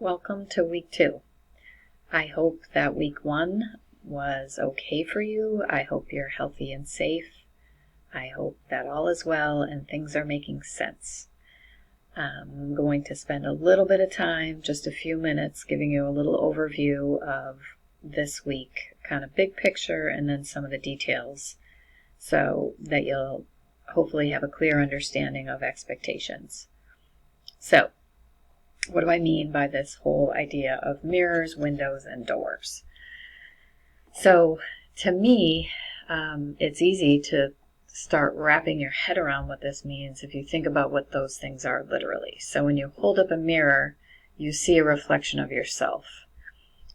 welcome to week 2. I hope that week 1 was okay for you. I hope you're healthy and safe. I hope that all is well and things are making sense. I'm going to spend a little bit of time, just a few minutes, giving you a little overview of this week, kind of big picture, and then some of the details, so that you'll hopefully have a clear understanding of expectations. So, what do I mean by this whole idea of mirrors, windows, and doors? So, to me, it's easy to start wrapping your head around what this means if you think about what those things are literally. So when you hold up a mirror, you see a reflection of yourself.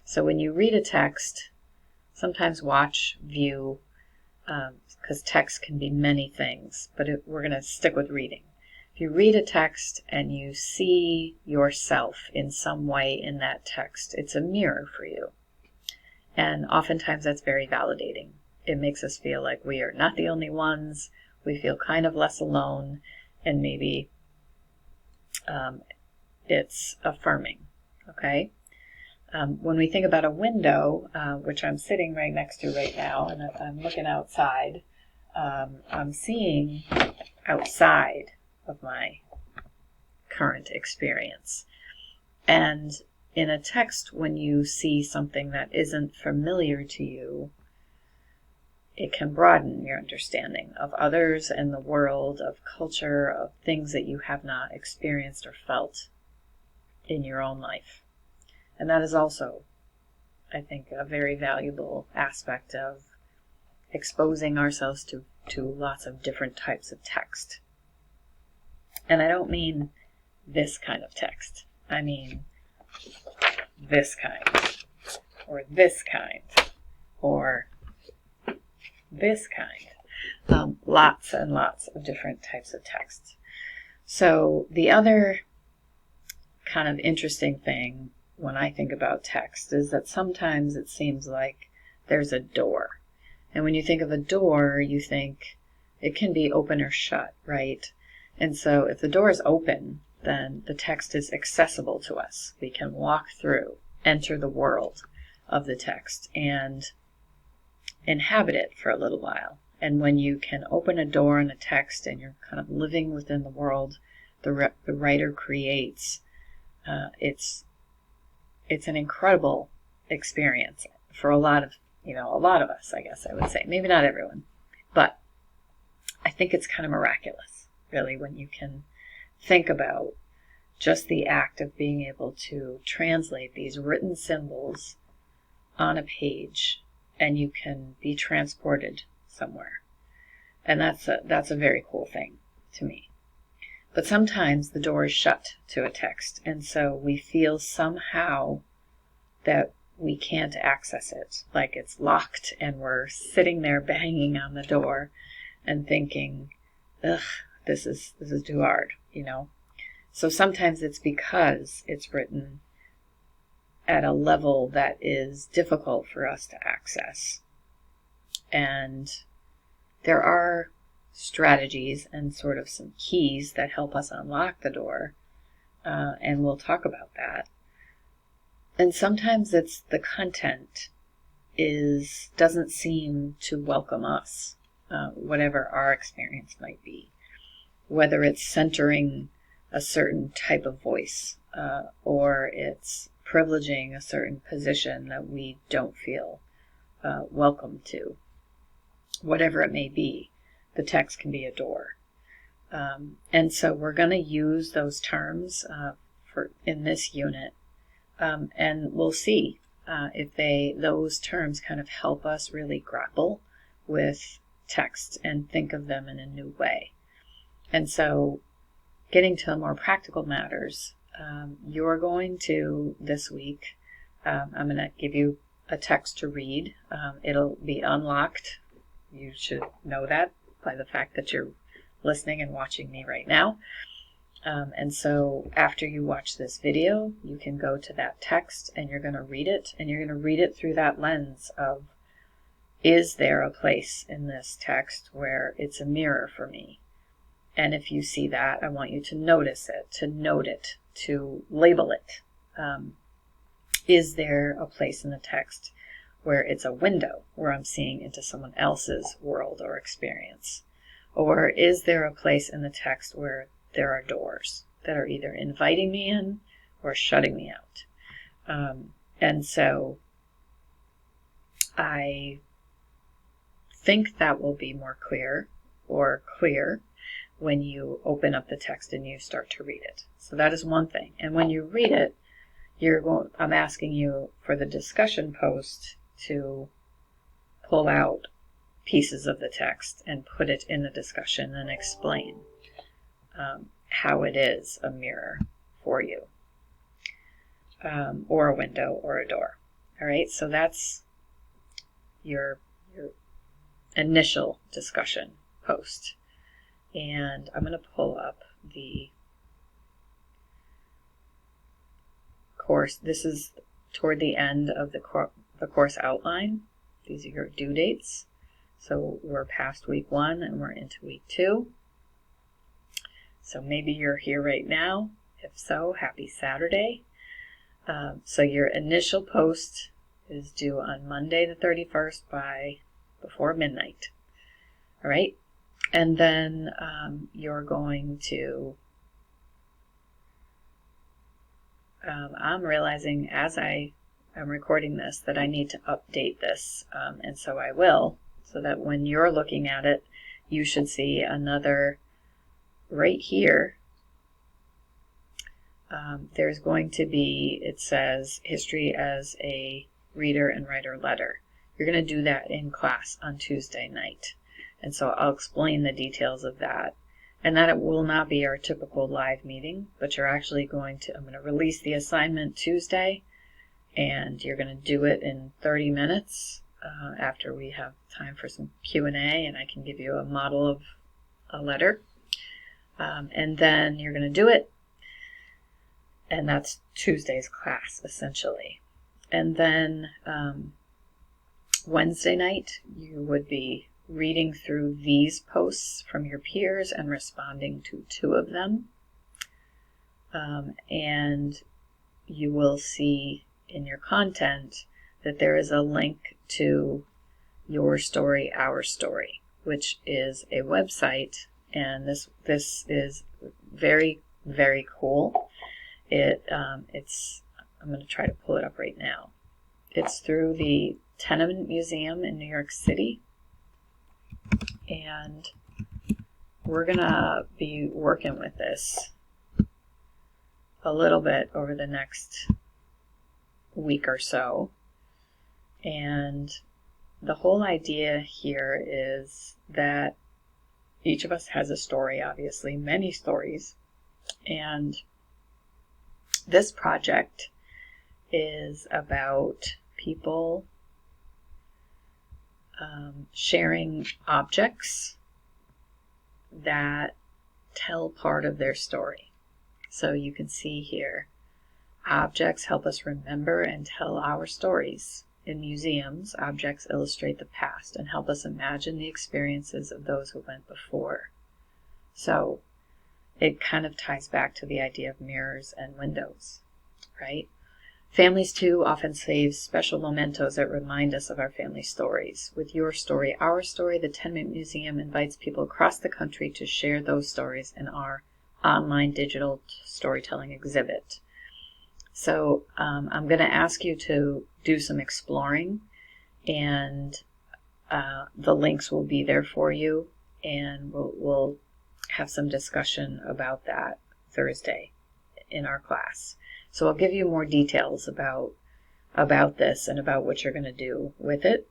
So when you read a text, sometimes watch, view, because text can be many things, but we're going to stick with reading. If you read a text and you see yourself in some way in that text, it's a mirror for you. And oftentimes that's very validating. It makes us feel like we are not the only ones. We feel kind of less alone, and maybe it's affirming, okay? When we think about a window, which I'm sitting right next to right now, and I'm looking outside, I'm seeing outside of my current experience. And in a text, when you see something that isn't familiar to you, it can broaden your understanding of others and the world, of culture, of things that you have not experienced or felt in your own life. And that is also, I think, a very valuable aspect of exposing ourselves to lots of different types of text. And I don't mean this kind of text. I mean this kind, or this kind, or this kind. Lots and lots of different types of text. So the other kind of interesting thing when I think about text is that sometimes it seems like there's a door. And when you think of a door, you think it can be open or shut, right? And so if the door is open, then the text is accessible to us. We can walk through, enter the world of the text, and inhabit it for a little while. And when you can open a door in a text and you're kind of living within the world the writer creates, it's an incredible experience for a lot of us, I guess I would say. Maybe not everyone, but I think it's kind of miraculous, really, when you can think about just the act of being able to translate these written symbols on a page, and you can be transported somewhere. And that's a very cool thing to me. But sometimes the door is shut to a text, and so we feel somehow that we can't access it, like it's locked, and we're sitting there banging on the door and thinking, ugh, this is too hard, So sometimes it's because it's written at a level that is difficult for us to access. And there are strategies and sort of some keys that help us unlock the door, and we'll talk about that. And sometimes it's the content doesn't seem to welcome us, whatever our experience might be, whether it's centering a certain type of voice, or it's privileging a certain position that we don't feel welcome to. Whatever it may be, the text can be a door. And so we're going to use those terms in this unit, and we'll see if those terms kind of help us really grapple with text and think of them in a new way. And so getting to more practical matters, you're going to, this week, I'm going to give you a text to read. It'll be unlocked. You should know that by the fact that you're listening and watching me right now. And so after you watch this video, you can go to that text and you're going to read it, and you're going to read it through that lens of, is there a place in this text where it's a mirror for me? And if you see that, I want you to notice it, to note it, to label it, is there a place in the text where it's a window, where I'm seeing into someone else's world or experience? Or is there a place in the text where there are doors that are either inviting me in or shutting me out? And so I think that will be more clear or clear when you open up the text and you start to read it. So that is one thing. And when you read it, I'm asking you for the discussion post to pull out pieces of the text and put it in the discussion and explain how it is a mirror for you, or a window or a door. All right, so that's your initial discussion post. And I'm going to pull up the course. This is toward the end of the course outline. These are your due dates. So we're past week 1 and we're into week 2. So maybe you're here right now. If so, happy Saturday. So your initial post is due on Monday the 31st before midnight. All right. And then you're going to, I'm realizing as I am recording this that I need to update this. And so I will, so that when you're looking at it, you should see another right here. There's going to be, it says, history as a reader and writer letter. You're going to do that in class on Tuesday night. And so I'll explain the details of that. And that it will not be our typical live meeting, but you're actually I'm going to release the assignment Tuesday, and you're going to do it in 30 minutes after we have time for some Q&A, and I can give you a model of a letter. And then you're going to do it, and that's Tuesday's class, essentially. And then Wednesday night, you would be reading through these posts from your peers and responding to 2 of them. And you will see in your content that there is a link to Your Story, Our Story, which is a website, and this is very, very cool. It's I'm going to try to pull it up right now. It's through the Tenement Museum in New York City, and we're going to be working with this a little bit over the next week or so. And the whole idea here is that each of us has a story, obviously, many stories. And this project is about people sharing objects that tell part of their story. So you can see here, objects help us remember and tell our stories. In museums, objects illustrate the past and help us imagine the experiences of those who went before. So it kind of ties back to the idea of mirrors and windows, right? Families, too, often save special mementos that remind us of our family stories. With Your Story, Our Story, the Tenement Museum invites people across the country to share those stories in our online digital storytelling exhibit. So I'm going to ask you to do some exploring, and the links will be there for you, and we'll have some discussion about that Thursday in our class. So I'll give you more details about this and about what you're going to do with it.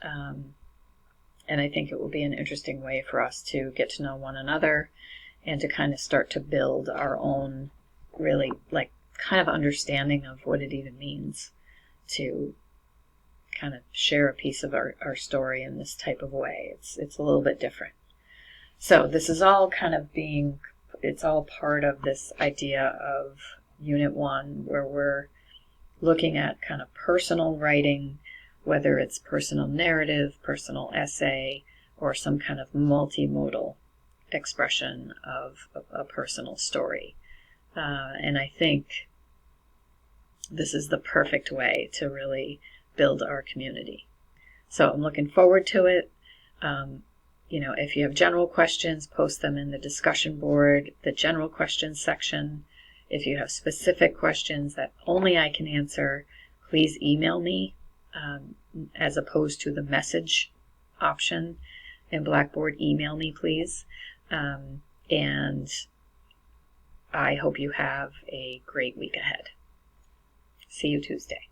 And I think it will be an interesting way for us to get to know one another and to kind of start to build our own really kind of understanding of what it even means to kind of share a piece of our story in this type of way. It's a little bit different. So this is all kind of it's all part of this idea of Unit 1, where we're looking at kind of personal writing, whether it's personal narrative, personal essay, or some kind of multimodal expression of a personal story. And I think this is the perfect way to really build our community. So I'm looking forward to it. If you have general questions, post them in the discussion board, the general questions section. If you have specific questions that only I can answer, please email me as opposed to the message option in Blackboard. Email me, please. And I hope you have a great week ahead. See you Tuesday.